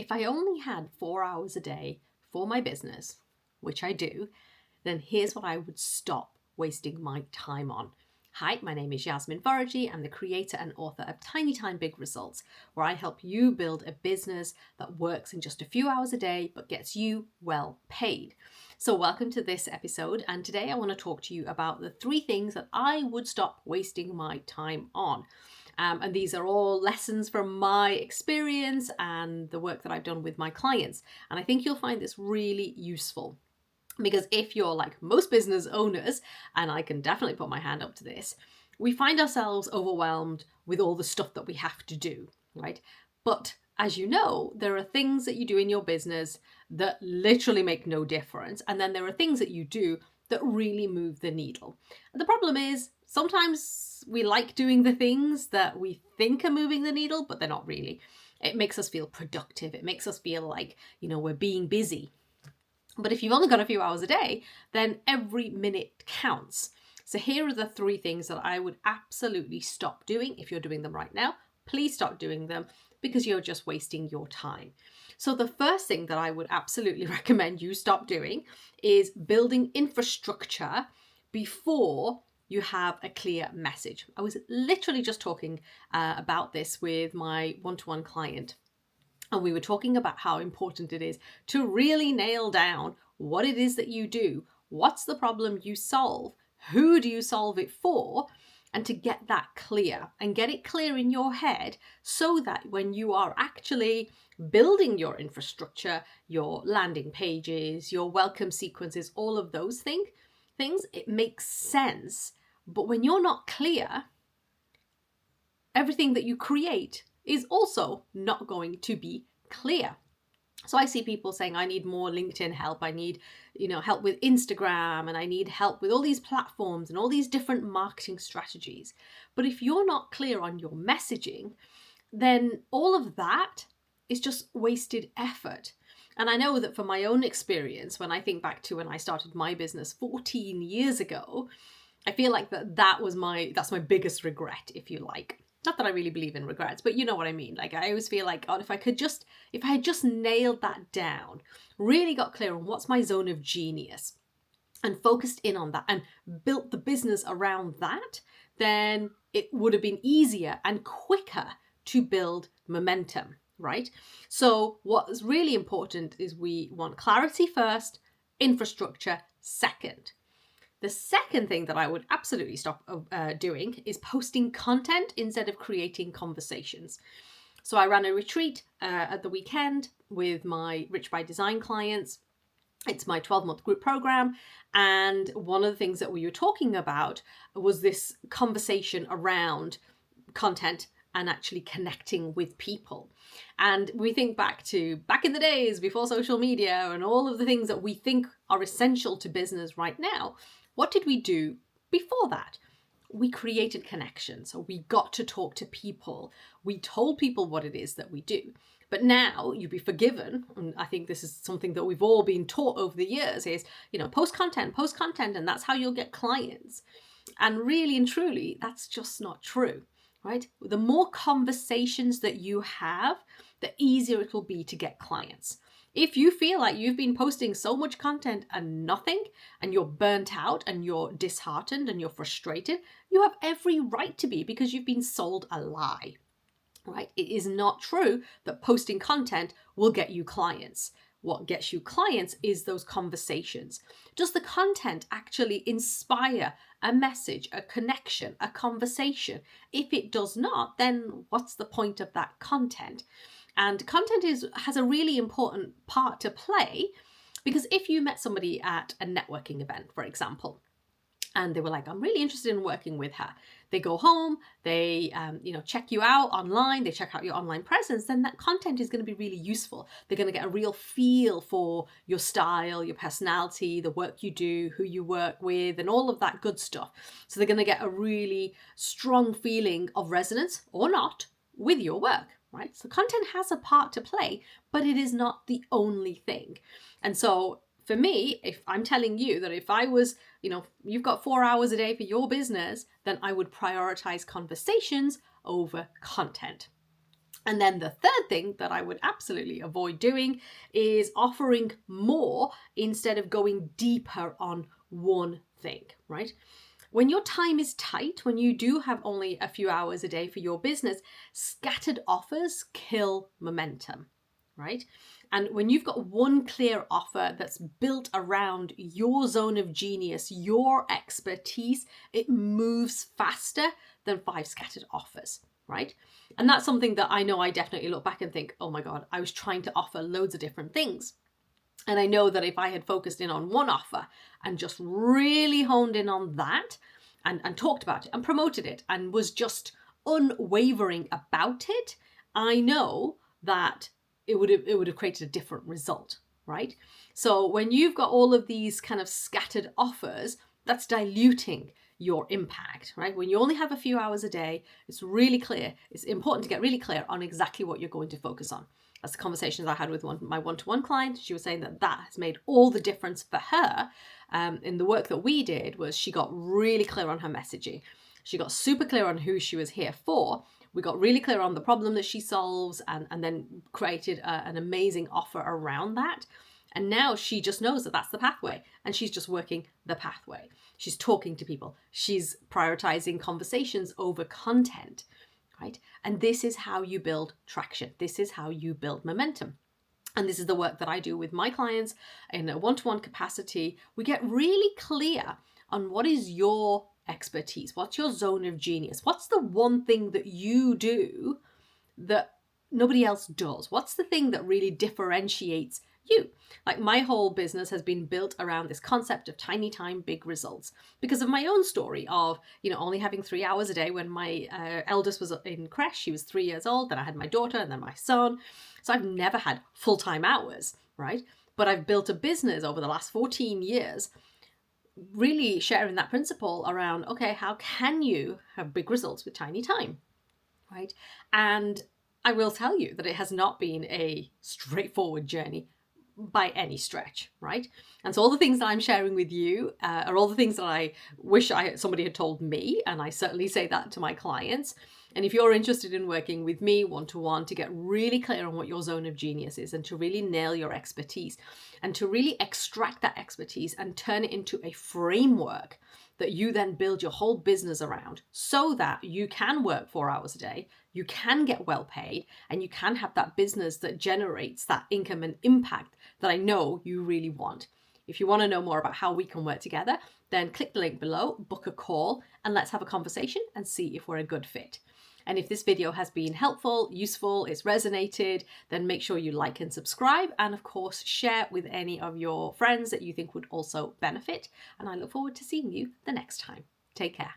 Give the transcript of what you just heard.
If I only had 4 hours a day for my business, which I do, then here's what I would stop wasting my time on. Hi, my name is Yasmin Vorajee. I'm the creator and author of Tiny Time Big Results, where I help you build a business that works in just a few hours a day, but gets you well paid. So welcome to this episode. And today I want to talk to you about the 3 things that I would stop wasting my time on. And these are all lessons from my experience and the work that I've done with my clients. And I think you'll find this really useful. Because if you're like most business owners, and I can definitely put my hand up to this, we find ourselves overwhelmed with all the stuff that we have to do, right? But as you know, there are things that you do in your business that literally make no difference. And then there are things that you do that really move the needle. The problem is sometimes we like doing the things that we think are moving the needle, but they're not really. It makes us feel productive. It makes us feel like, we're being busy. But if you've only got a few hours a day, then every minute counts. So here are the 3 things that I would absolutely stop doing. If you're doing them right now, please stop doing them because you're just wasting your time. So the first thing that I would absolutely recommend you stop doing is building infrastructure before you have a clear message. I was literally just talking about this with my one-to-one client. And we were talking about how important it is to really nail down what it is that you do, what's the problem you solve, who do you solve it for, and to get that clear and get it clear in your head so that when you are actually building your infrastructure, your landing pages, your welcome sequences, all of those things, it makes sense. But when you're not clear, everything that you create is also not going to be clear. So I see people saying, I need more LinkedIn help. I need, help with Instagram, and I need help with all these platforms and all these different marketing strategies. But if you're not clear on your messaging, then all of that is just wasted effort. And I know that from my own experience, when I think back to when I started my business 14 years ago, I feel like that's my biggest regret, if you like. Not that I really believe in regrets, but you know what I mean. Like, I always feel like, if I had just nailed that down, really got clear on what's my zone of genius and focused in on that and built the business around that, then it would have been easier and quicker to build momentum, right? So what is really important is we want clarity first, infrastructure second. The second thing that I would absolutely stop doing is posting content instead of creating conversations. So I ran a retreat at the weekend with my Rich by Design clients. It's my 12-month group program. And one of the things that we were talking about was this conversation around content and actually connecting with people. And we think back in the days before social media and all of the things that we think are essential to business right now. What did we do before that? We created connections. So we got to talk to people. We told people what it is that we do. But now you'd be forgiven. And I think this is something that we've all been taught over the years is, post content, and that's how you'll get clients. And really and truly, that's just not true, right? The more conversations that you have, the easier it will be to get clients. If you feel like you've been posting so much content and nothing, and you're burnt out and you're disheartened and you're frustrated, you have every right to be, because you've been sold a lie, right? It is not true that posting content will get you clients. What gets you clients is those conversations. Does the content actually inspire a message, a connection, a conversation? If it does not, then what's the point of that content? And content has a really important part to play, because if you met somebody at a networking event, for example, and they were like, I'm really interested in working with her. They go home, they check you out online, they check out your online presence, then that content is going to be really useful. They're going to get a real feel for your style, your personality, the work you do, who you work with, and all of that good stuff. So they're going to get a really strong feeling of resonance or not with your work. Right? So content has a part to play, but it is not the only thing. And so for me, if I'm telling you that if I was, you've got 4 hours a day for your business, then I would prioritize conversations over content. And then the third thing that I would absolutely avoid doing is offering more instead of going deeper on one thing, right? When your time is tight, when you do have only a few hours a day for your business, scattered offers kill momentum, right? And when you've got one clear offer that's built around your zone of genius, your expertise, it moves faster than 5 scattered offers, right? And that's something that I know I definitely look back and think, oh my God, I was trying to offer loads of different things. And I know that if I had focused in on one offer and just really honed in on that and talked about it and promoted it and was just unwavering about it, I know that it would have created a different result, right? So when you've got all of these kind of scattered offers, that's diluting your impact, right? When you only have a few hours a day, it's really clear. It's important to get really clear on exactly what you're going to focus on. That's the conversations I had with my one-to-one client. She was saying that has made all the difference for her in the work that we did. Was she got really clear on her messaging. She got super clear on who she was here for. We got really clear on the problem that she solves and then created an amazing offer around that. And now she just knows that that's the pathway and she's just working the pathway. She's talking to people. She's prioritizing conversations over content, right? And this is how you build traction. This is how you build momentum. And this is the work that I do with my clients in a one-to-one capacity. We get really clear on what is your expertise. What's your zone of genius? What's the one thing that you do that nobody else does? What's the thing that really differentiates you? Like my whole business has been built around this concept of tiny time, big results because of my own story of, only having 3 hours a day. When my eldest was in creche, she was 3 years old. Then I had my daughter and then my son. So I've never had full-time hours, right? But I've built a business over the last 14 years, really sharing that principle around, okay, how can you have big results with tiny time, right? And I will tell you that it has not been a straightforward journey by any stretch, right? And so all the things that I'm sharing with you are all the things that I wish somebody had told me, and I certainly say that to my clients. And if you're interested in working with me one-to-one to get really clear on what your zone of genius is and to really nail your expertise and to really extract that expertise and turn it into a framework that you then build your whole business around so that you can work 4 hours a day, you can get well paid, and you can have that business that generates that income and impact that I know you really want. If you want to know more about how we can work together, then click the link below, book a call, and let's have a conversation and see if we're a good fit. And if this video has been helpful, useful, it's resonated, then make sure you like and subscribe. And of course, share with any of your friends that you think would also benefit. And I look forward to seeing you the next time. Take care.